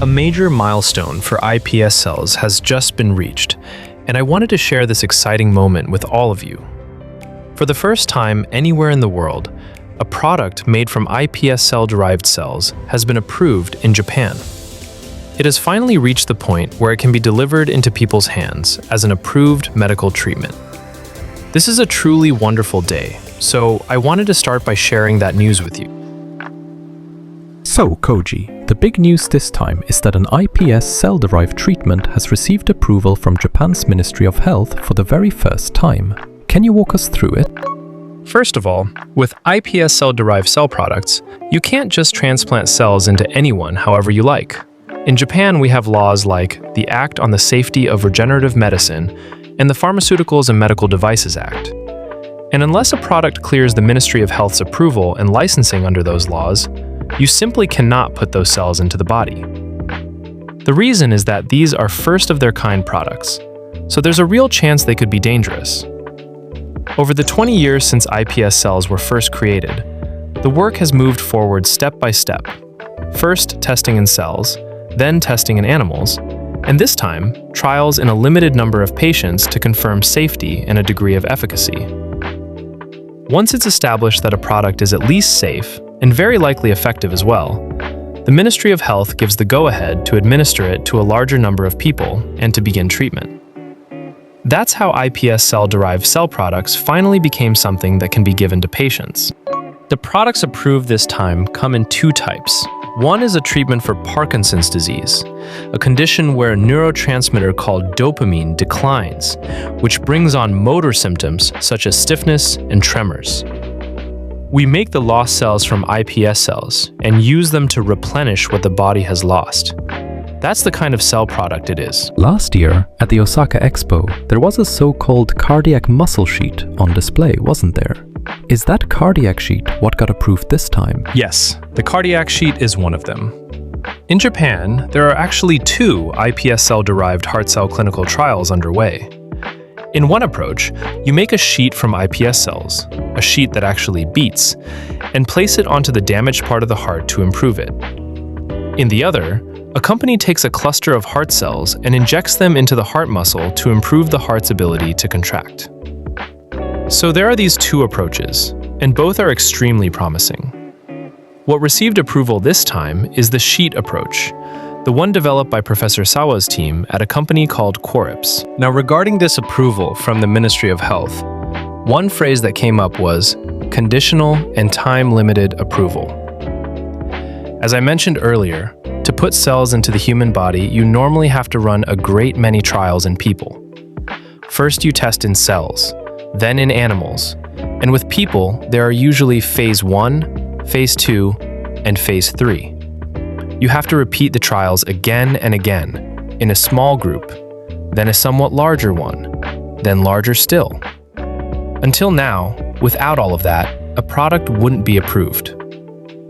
A major milestone for iPSCells has just been reached, and I wanted to share this exciting moment with all of you. For the first time anywhere in the world, a product made from iPS cell-derived cells has been approved in Japan. It has finally reached the point where it can be delivered into people's hands as an approved medical treatment. This is a truly wonderful day, so I wanted to start by sharing that news with you. So, Koji, the big news this time is that an iPS cell-derived treatment has received approval from Japan's Ministry of Health for the very first time. Can you walk us through it? First of all, with iPS cell-derived cell products, you can't just transplant cells into anyone however you like. In Japan, we have laws like the Act on the Safety of Regenerative Medicine and the Pharmaceuticals and Medical Devices Act. And unless a product clears the Ministry of Health's approval and licensing under those laws, you simply cannot put those cells into the body. The reason is that these are first-of-their-kind products, so there's a real chance they could be dangerous. Over the 20 years since iPS cells were first created, the work has moved forward step by step, first testing in cells, then testing in animals, and this time, trials in a limited number of patients to confirm safety and a degree of efficacy. Once it's established that a product is at least safe, and very likely effective as well, the Ministry of Health gives the go-ahead to administer it to a larger number of people and to begin treatment. That's how iPS cell-derived cell products finally became something that can be given to patients. The products approved this time come in two types. One is a treatment for Parkinson's disease, a condition where a neurotransmitter called dopamine declines, which brings on motor symptoms such as stiffness and tremors. We make the lost cells from iPS cells and use them to replenish what the body has lost. That's the kind of cell product it is. Last year, at the Osaka Expo, there was a so-called cardiac muscle sheet on display, wasn't there? Is that cardiac sheet what got approved this time? Yes, the cardiac sheet is one of them. In Japan, there are actually two iPS cell-derived heart cell clinical trials underway. In one approach, you make a sheet from iPS cells, a sheet that actually beats, and place it onto the damaged part of the heart to improve it. In the other, a company takes a cluster of heart cells and injects them into the heart muscle to improve the heart's ability to contract. So there are these two approaches, and both are extremely promising. What received approval this time is the sheet approach, the one developed by Professor Sawa's team at a company called Quorips. Now, regarding this approval from the Ministry of Health, one phrase that came up was conditional and time-limited approval. As I mentioned earlier, to put cells into the human body, you normally have to run a great many trials in people. First, you test in cells, then in animals, and with people, there are usually phase 1, phase 2, and phase 3. You have to repeat the trials again and again, in a small group, then a somewhat larger one, then larger still. Until now, without all of that, a product wouldn't be approved.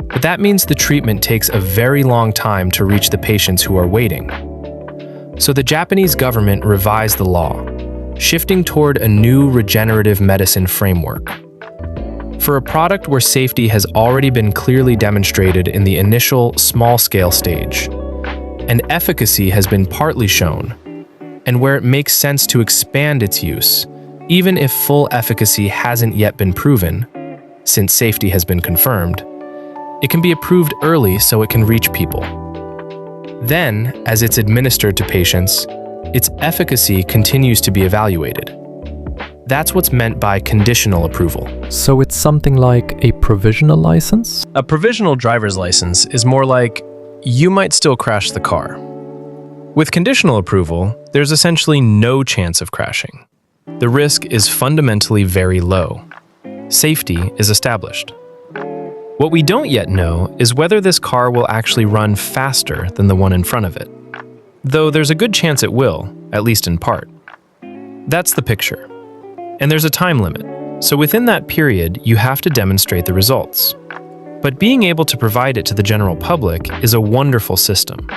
But that means the treatment takes a very long time to reach the patients who are waiting. So the Japanese government revised the law, shifting toward a new regenerative medicine framework. For a product where safety has already been clearly demonstrated in the initial small-scale stage, and efficacy has been partly shown, and where it makes sense to expand its use, even if full efficacy hasn't yet been proven, since safety has been confirmed, it can be approved early so it can reach people. Then, as it's administered to patients, its efficacy continues to be evaluated. That's what's meant by conditional approval. So it's something like a provisional license? A provisional driver's license is more like you might still crash the car. With conditional approval, there's essentially no chance of crashing. The risk is fundamentally very low. Safety is established. What we don't yet know is whether this car will actually run faster than the one in front of it. Though there's a good chance it will, at least in part. That's the picture. And there's a time limit, so within that period, you have to demonstrate the results. But being able to provide it to the general public is a wonderful system.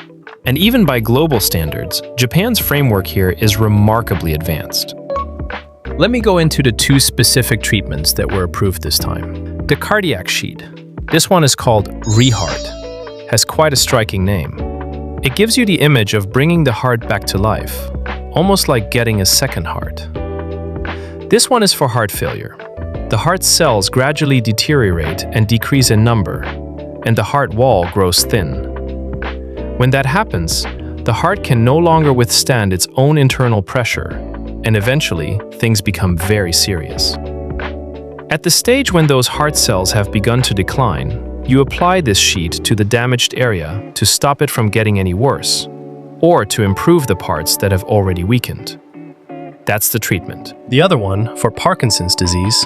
And even by global standards, Japan's framework here is remarkably advanced. Let me go into the two specific treatments that were approved this time. The cardiac sheet. This one is called Reheart. Has quite a striking name. It gives you the image of bringing the heart back to life, almost like getting a second heart. This one is for heart failure. The heart's cells gradually deteriorate and decrease in number, and the heart wall grows thin. When that happens, the heart can no longer withstand its own internal pressure, and eventually, things become very serious. At the stage when those heart cells have begun to decline, you apply this sheet to the damaged area to stop it from getting any worse, or to improve the parts that have already weakened. That's the treatment. The other one, for Parkinson's disease.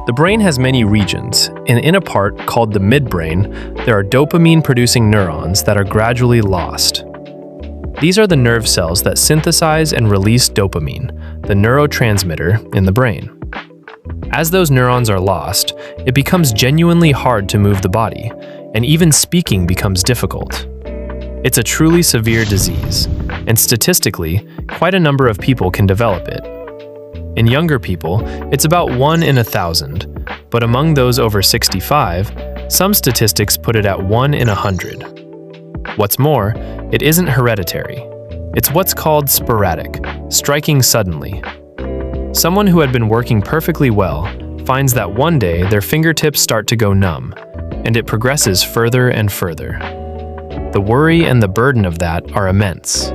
The brain has many regions, and in a part called the midbrain, there are dopamine-producing neurons that are gradually lost. These are the nerve cells that synthesize and release dopamine, the neurotransmitter in the brain. As those neurons are lost, it becomes genuinely hard to move the body, and even speaking becomes difficult. It's a truly severe disease, and statistically, quite a number of people can develop it. In younger people, it's about 1 in 1,000, but among those over 65, some statistics put it at 1 in 100. What's more, it isn't hereditary. It's what's called sporadic, striking suddenly. Someone who had been working perfectly well finds that one day their fingertips start to go numb, and it progresses further and further. The worry and the burden of that are immense.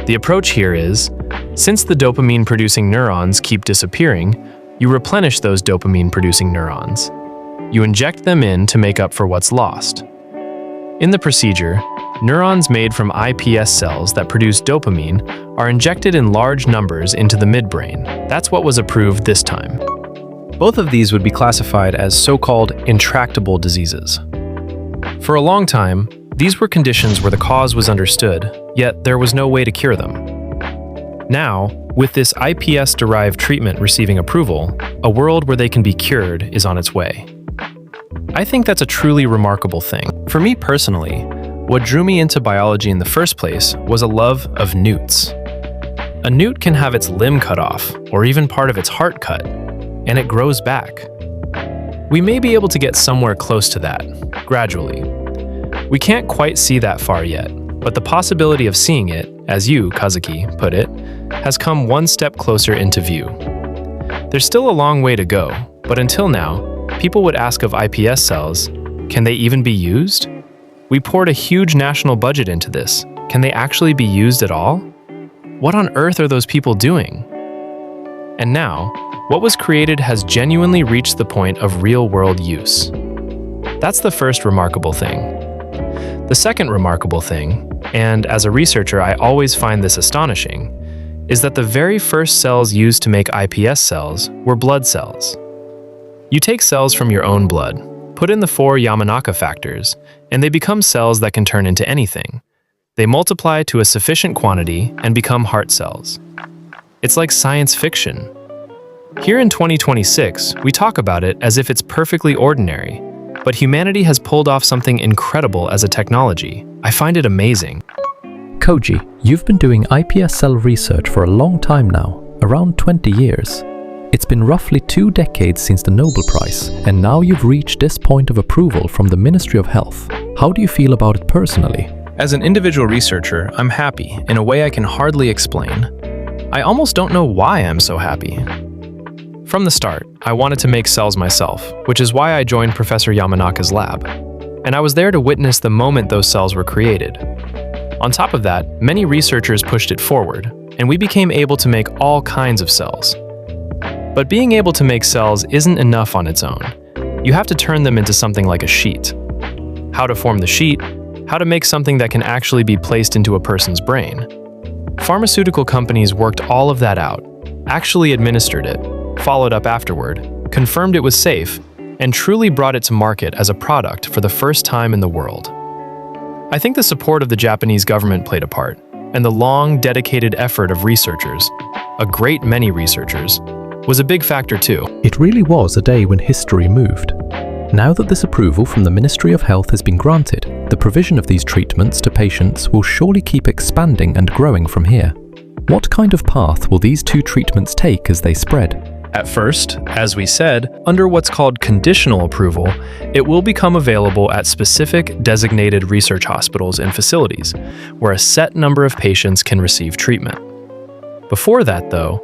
The approach here is, since the dopamine-producing neurons keep disappearing, you replenish those dopamine-producing neurons. You inject them in to make up for what's lost. In the procedure, neurons made from iPS cells that produce dopamine are injected in large numbers into the midbrain. That's what was approved this time. Both of these would be classified as so-called intractable diseases. For a long time, these were conditions where the cause was understood, yet there was no way to cure them. Now, with this iPS-derived treatment receiving approval, a world where they can be cured is on its way. I think that's a truly remarkable thing. For me personally, what drew me into biology in the first place was a love of newts. A newt can have its limb cut off, or even part of its heart cut, and it grows back. We may be able to get somewhere close to that, gradually. We can't quite see that far yet, but the possibility of seeing it, as you, Kazuki, put it, has come one step closer into view. There's still a long way to go, but until now, people would ask of iPS cells, can they even be used? We poured a huge national budget into this. Can they actually be used at all? What on earth are those people doing? And now, what was created has genuinely reached the point of real-world use. That's the first remarkable thing. The second remarkable thing, and as a researcher I always find this astonishing, is that the very first cells used to make iPS cells were blood cells. You take cells from your own blood, put in the 4 Yamanaka factors, and they become cells that can turn into anything. They multiply to a sufficient quantity and become heart cells. It's like science fiction. Here in 2026, we talk about it as if it's perfectly ordinary, but humanity has pulled off something incredible as a technology. I find it amazing. Koji, you've been doing iPS cell research for a long time now, around 20 years. It's been roughly 2 decades since the Nobel Prize, and now you've reached this point of approval from the Ministry of Health. How do you feel about it personally? As an individual researcher, I'm happy in a way I can hardly explain. I almost don't know why I'm so happy. From the start, I wanted to make cells myself, which is why I joined Professor Yamanaka's lab. And I was there to witness the moment those cells were created. On top of that, many researchers pushed it forward, and we became able to make all kinds of cells. But being able to make cells isn't enough on its own. You have to turn them into something like a sheet. How to form the sheet, how to make something that can actually be placed into a person's brain. Pharmaceutical companies worked all of that out, actually administered it, followed up afterward, confirmed it was safe, and truly brought it to market as a product for the first time in the world. I think the support of the Japanese government played a part, and the long, dedicated effort of researchers, a great many researchers, was a big factor too. It really was a day when history moved. Now that this approval from the Ministry of Health has been granted, the provision of these treatments to patients will surely keep expanding and growing from here. What kind of path will these 2 treatments take as they spread? At first, as we said, under what's called conditional approval, it will become available at specific designated research hospitals and facilities, where a set number of patients can receive treatment. Before that, though,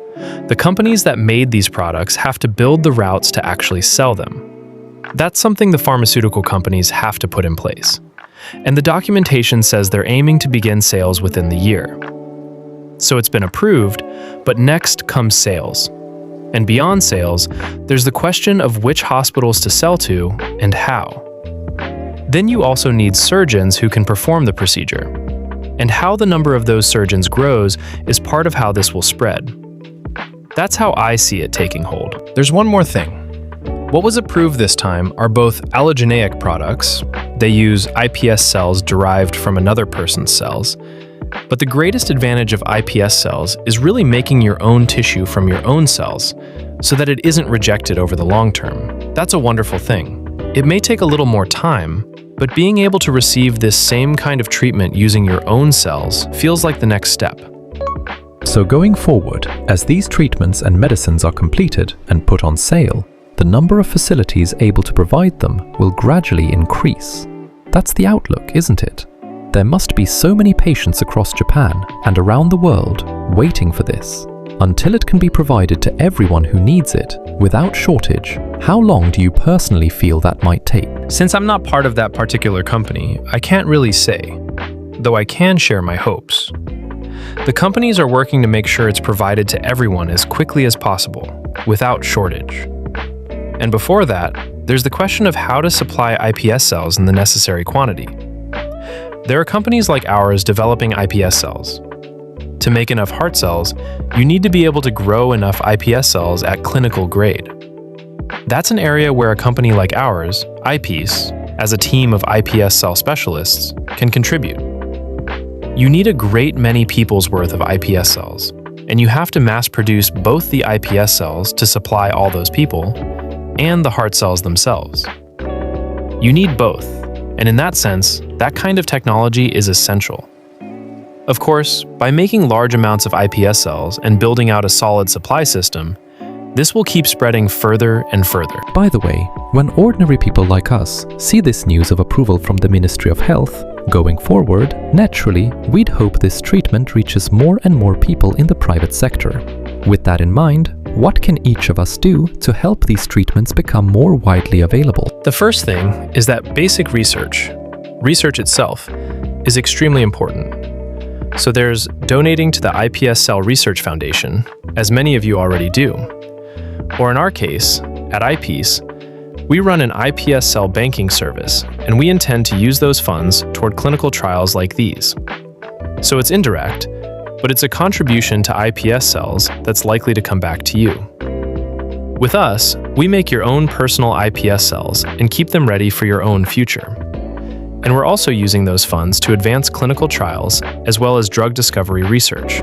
the companies that made these products have to build the routes to actually sell them. That's something the pharmaceutical companies have to put in place. And the documentation says they're aiming to begin sales within the year. So it's been approved, but next comes sales. And beyond sales, there's the question of which hospitals to sell to and how. Then you also need surgeons who can perform the procedure. And how the number of those surgeons grows is part of how this will spread. That's how I see it taking hold. There's one more thing. What was approved this time are both allogeneic products. They use iPS cells derived from another person's cells. But the greatest advantage of iPS cells is really making your own tissue from your own cells, so that it isn't rejected over the long term. That's a wonderful thing. It may take a little more time, but being able to receive this same kind of treatment using your own cells feels like the next step. So going forward, as these treatments and medicines are completed and put on sale, the number of facilities able to provide them will gradually increase. That's the outlook, isn't it? There must be so many patients across Japan and around the world waiting for this. Until it can be provided to everyone who needs it, without shortage, how long do you personally feel that might take? Since I'm not part of that particular company, I can't really say, though I can share my hopes. The companies are working to make sure it's provided to everyone as quickly as possible, without shortage. And before that, there's the question of how to supply iPS cells in the necessary quantity. There are companies like ours developing iPS cells. To make enough heart cells, you need to be able to grow enough iPS cells at clinical grade. That's an area where a company like ours, iPS, as a team of iPS cell specialists, can contribute. You need a great many people's worth of iPS cells, and you have to mass produce both the iPS cells to supply all those people and the heart cells themselves. You need both, and in that sense, that kind of technology is essential. Of course, by making large amounts of iPS cells and building out a solid supply system, this will keep spreading further and further. By the way, when ordinary people like us see this news of approval from the Ministry of Health, going forward, naturally, we'd hope this treatment reaches more and more people in the private sector. With that in mind, what can each of us do to help these treatments become more widely available? The first thing is that basic research itself, is extremely important. So there's donating to the iPS Cell Research Foundation, as many of you already do. Or in our case, at iPS, we run an iPS cell banking service, and we intend to use those funds toward clinical trials like these. So it's indirect, but it's a contribution to iPS cells that's likely to come back to you. With us, we make your own personal iPS cells and keep them ready for your own future. And we're also using those funds to advance clinical trials as well as drug discovery research.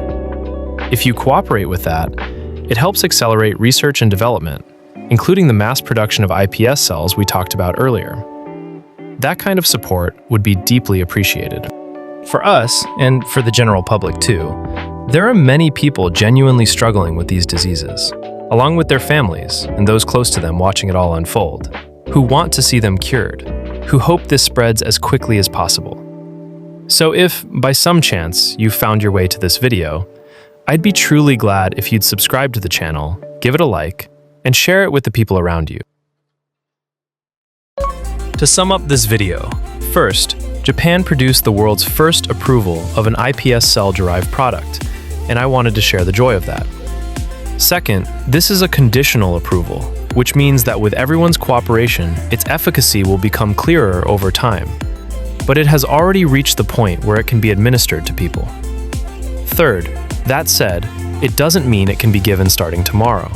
If you cooperate with that, it helps accelerate research and development, including the mass production of iPS cells we talked about earlier. That kind of support would be deeply appreciated. For us, and for the general public too, there are many people genuinely struggling with these diseases, along with their families and those close to them watching it all unfold, who want to see them cured, who hope this spreads as quickly as possible. So if, by some chance, you found your way to this video, I'd be truly glad if you'd subscribe to the channel, give it a like, and share it with the people around you. To sum up this video, first, Japan produced the world's first approval of an iPS cell-derived product, and I wanted to share the joy of that. Second, this is a conditional approval, which means that with everyone's cooperation, its efficacy will become clearer over time. But it has already reached the point where it can be administered to people. Third, that said, it doesn't mean it can be given starting tomorrow.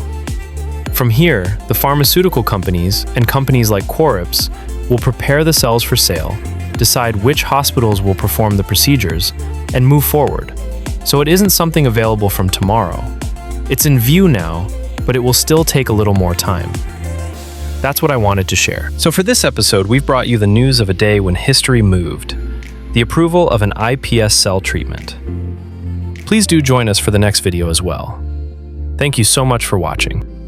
From here, the pharmaceutical companies and companies like Quorips will prepare the cells for sale, decide which hospitals will perform the procedures, and move forward. So it isn't something available from tomorrow. It's in view now, but it will still take a little more time. That's what I wanted to share. So for this episode, we've brought you the news of a day when history moved, the approval of an iPS cell treatment. Please do join us for the next video as well. Thank you so much for watching.